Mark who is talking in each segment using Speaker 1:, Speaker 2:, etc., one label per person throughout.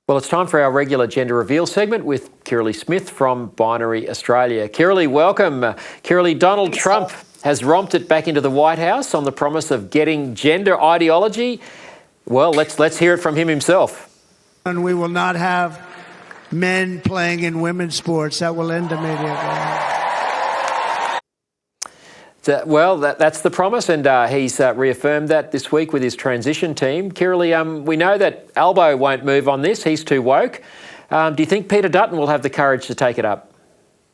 Speaker 1: Well, it's time for our regular gender reveal segment with Kirralie Smith from Binary Australia. Kirralie, welcome. Kirralie, Donald Trump has romped it back into the White House on the promise of getting gender ideology. Well, let's hear it from him himself.
Speaker 2: And we will not have men playing in women's sports. That will end immediately.
Speaker 1: Well, that's the promise, and he's reaffirmed that this week with his transition team. Kirralie, we know that Albo won't move on this. He's too woke. Do you think Peter Dutton will have the courage to take it up?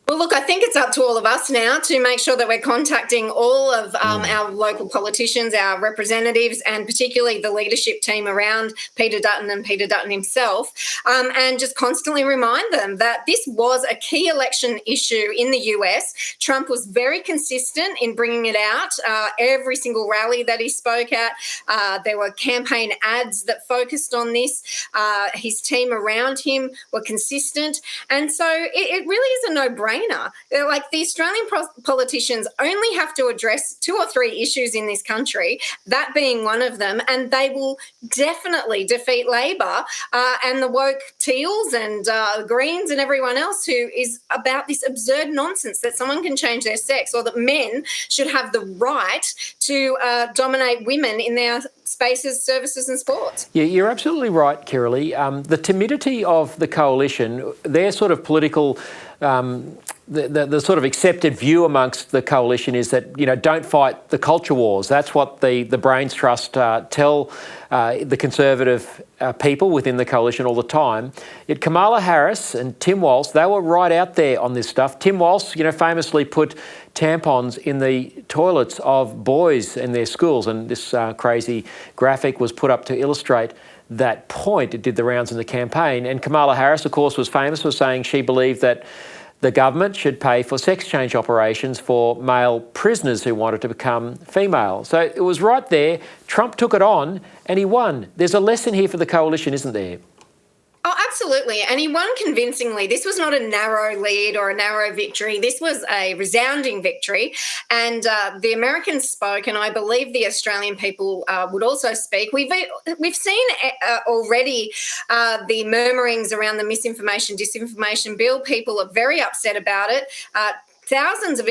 Speaker 3: Well, look, I think it's up to all of us now to make sure that we're contacting all of our local politicians, our representatives, and particularly the leadership team around Peter Dutton and Peter Dutton himself, and just constantly remind them that this was a key election issue in the US. Trump was very consistent in bringing it out. Every single rally that he spoke at, there were campaign ads that focused on this. His team around him were consistent. And so it really is a no-brainer. Like, the Australian politicians only have to address 2 or 3 issues in this country, that being one of them, and they will definitely defeat Labor and the woke Teals and Greens and everyone else who is about this absurd nonsense that someone can change their sex, or that men should have the right to dominate women in their spaces, services and sports.
Speaker 1: Yeah, you're absolutely right, Kirralie. The timidity of the coalition, their sort of political, the sort of accepted view amongst the coalition is that, you know, don't fight the culture wars. That's what the Brains Trust tell the Conservative people within the coalition all the time. Yet Kamala Harris and Tim Walz, they were right out there on this stuff. Tim Walz, you know, famously put tampons in the toilets of boys in their schools, and this crazy graphic was put up to illustrate that point. It did the rounds in the campaign. And Kamala Harris, of course, was famous for saying she believed that the government should pay for sex change operations for male prisoners who wanted to become female. So it was right there. Trump took it on and he won. There's a lesson here for the coalition, isn't there?
Speaker 3: Oh, absolutely. And he won convincingly. This was not a narrow lead or a narrow victory. This was a resounding victory. And the Americans spoke, and I believe the Australian people would also speak. We've seen already the murmurings around the misinformation, disinformation bill. People are very upset about it. Thousands of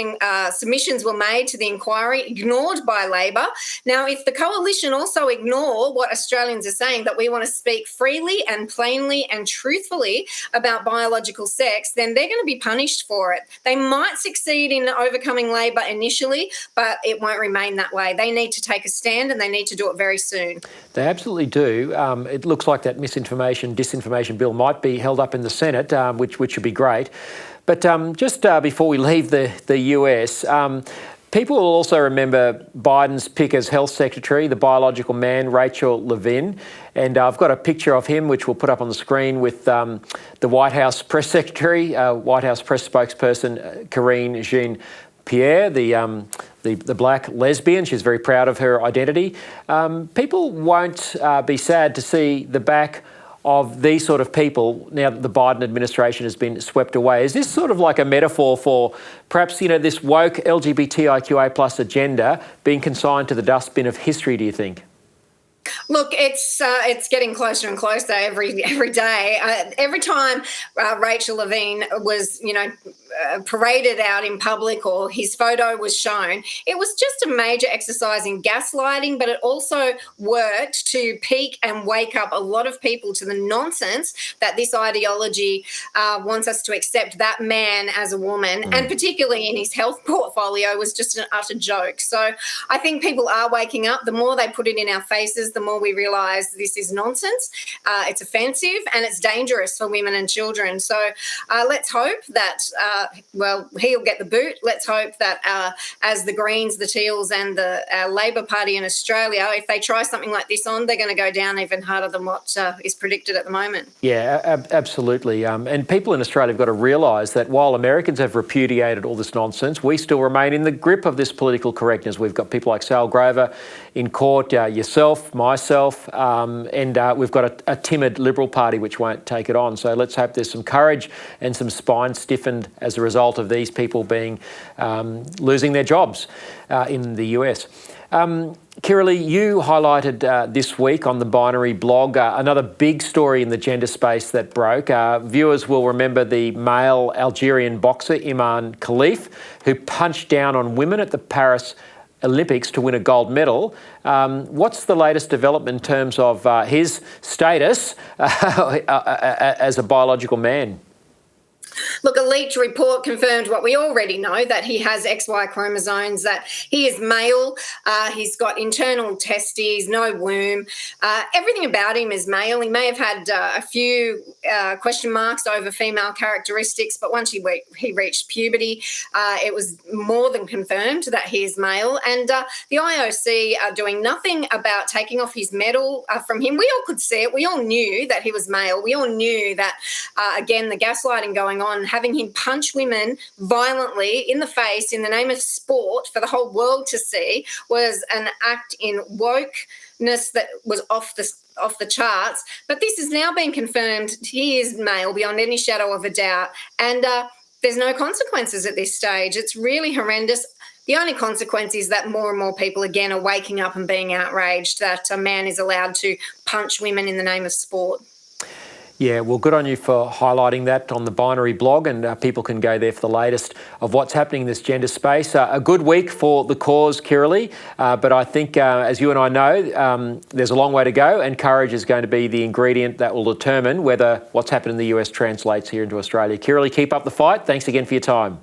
Speaker 3: submissions were made to the inquiry, ignored by Labor. Now, if the coalition also ignore what Australians are saying, that we want to speak freely and plainly and truthfully about biological sex, then they're going to be punished for it. They might succeed in overcoming Labor initially, but it won't remain that way. They need to take a stand, and they need to do it very soon.
Speaker 1: They absolutely do. It looks like that misinformation, disinformation bill might be held up in the Senate, which should be great. But just before we leave the US, people will also remember Biden's pick as health secretary, the biological man, Rachel Levine. And I've got a picture of him, which we'll put up on the screen, with the White House press secretary, White House press spokesperson, Karine Jean-Pierre, the black lesbian. She's very proud of her identity. People won't be sad to see the back of these sort of people now that the Biden administration has been swept away. Is this sort of like a metaphor for perhaps, you know, this woke LGBTIQA plus agenda being consigned to the dustbin of history, do you think?
Speaker 3: Look, it's getting closer and closer every day. Every time Rachel Levine was, you know, paraded out in public or his photo was shown, it was just a major exercise in gaslighting, but it also worked to pique and wake up a lot of people to the nonsense that this ideology wants us to accept that man as a woman, and particularly in his health portfolio was just an utter joke. So I think people are waking up. The more they put it in our faces, the more we realise this is nonsense. It's offensive and it's dangerous for women and children. So let's hope that he'll get the boot. Let's hope that as the Greens, the Teals and the Labor Party in Australia, if they try something like this on, they're going to go down even harder than what is predicted at the moment.
Speaker 1: Yeah, absolutely. And people in Australia have got to realise that while Americans have repudiated all this nonsense, we still remain in the grip of this political correctness. We've got people like Sal Grover in court, yourself, myself, and we've got a timid Liberal Party which won't take it on. So let's hope there's some courage and some spine stiffened as a result of these people being losing their jobs in the US. Kirralie, you highlighted this week on the Binary blog another big story in the gender space that broke. Viewers will remember the male Algerian boxer Iman Khalif, who punched down on women at the Paris Olympics to win a gold medal. What's the latest development in terms of his status as a biological man?
Speaker 3: Look, a leaked report confirmed what we already know, that he has XY chromosomes, that he is male, he's got internal testes, no womb. Everything about him is male. He may have had a few question marks over female characteristics, but once he reached puberty, it was more than confirmed that he is male. And the IOC are doing nothing about taking off his medal from him. We all could see it. We all knew that he was male. We all knew that, again, the gaslighting going on, having him punch women violently in the face in the name of sport for the whole world to see, was an act in wokeness that was off the charts. But this has now been confirmed. He is male beyond any shadow of a doubt, and there's no consequences at this stage. It's really horrendous. The only consequence is that more and more people, again, are waking up and being outraged that a man is allowed to punch women in the name of sport.
Speaker 1: Yeah, well, good on you for highlighting that on the Binary blog, and people can go there for the latest of what's happening in this gender space. A good week for the cause, Kirralie, but I think, as you and I know, there's a long way to go, and courage is going to be the ingredient that will determine whether what's happened in the US translates here into Australia. Kirralie, keep up the fight. Thanks again for your time.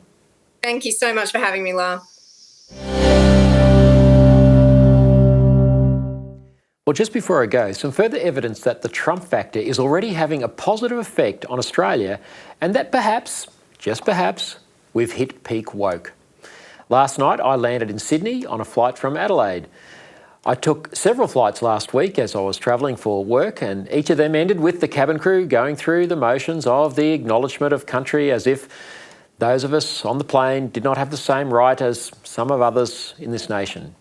Speaker 3: Thank you so much for having me, Lar.
Speaker 1: Well, just before I go, some further evidence that the Trump factor is already having a positive effect on Australia, and that perhaps, just perhaps, we've hit peak woke. Last night, I landed in Sydney on a flight from Adelaide. I took several flights last week as I was travelling for work, and each of them ended with the cabin crew going through the motions of the acknowledgement of country, as if those of us on the plane did not have the same right as some of others in this nation.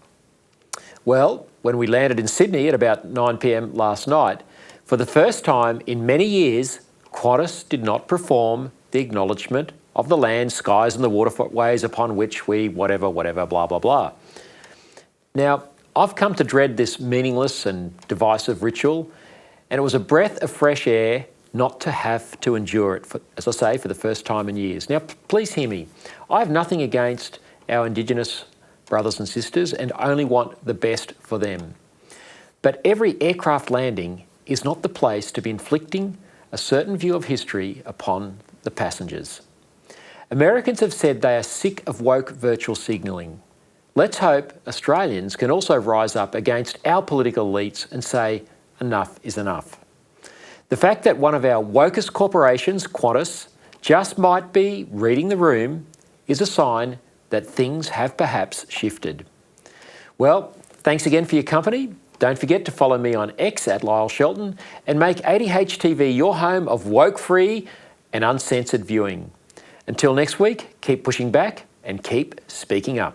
Speaker 1: Well, when we landed in Sydney at about 9 p.m. last night, for the first time in many years, Qantas did not perform the acknowledgement of the land, skies and the waterways upon which we whatever, blah, blah, blah. Now, I've come to dread this meaningless and divisive ritual, and it was a breath of fresh air not to have to endure it, as I say, for the first time in years. Now, please hear me. I have nothing against our Indigenous brothers and sisters, and only want the best for them. But every aircraft landing is not the place to be inflicting a certain view of history upon the passengers. Americans have said they are sick of woke virtual signalling. Let's hope Australians can also rise up against our political elites and say, enough is enough. The fact that one of our wokest corporations, Qantas, just might be reading the room is a sign that things have perhaps shifted. Well, thanks again for your company. Don't forget to follow me on X at Lyle Shelton, and make 80HTV your home of woke-free and uncensored viewing. Until next week, keep pushing back and keep speaking up.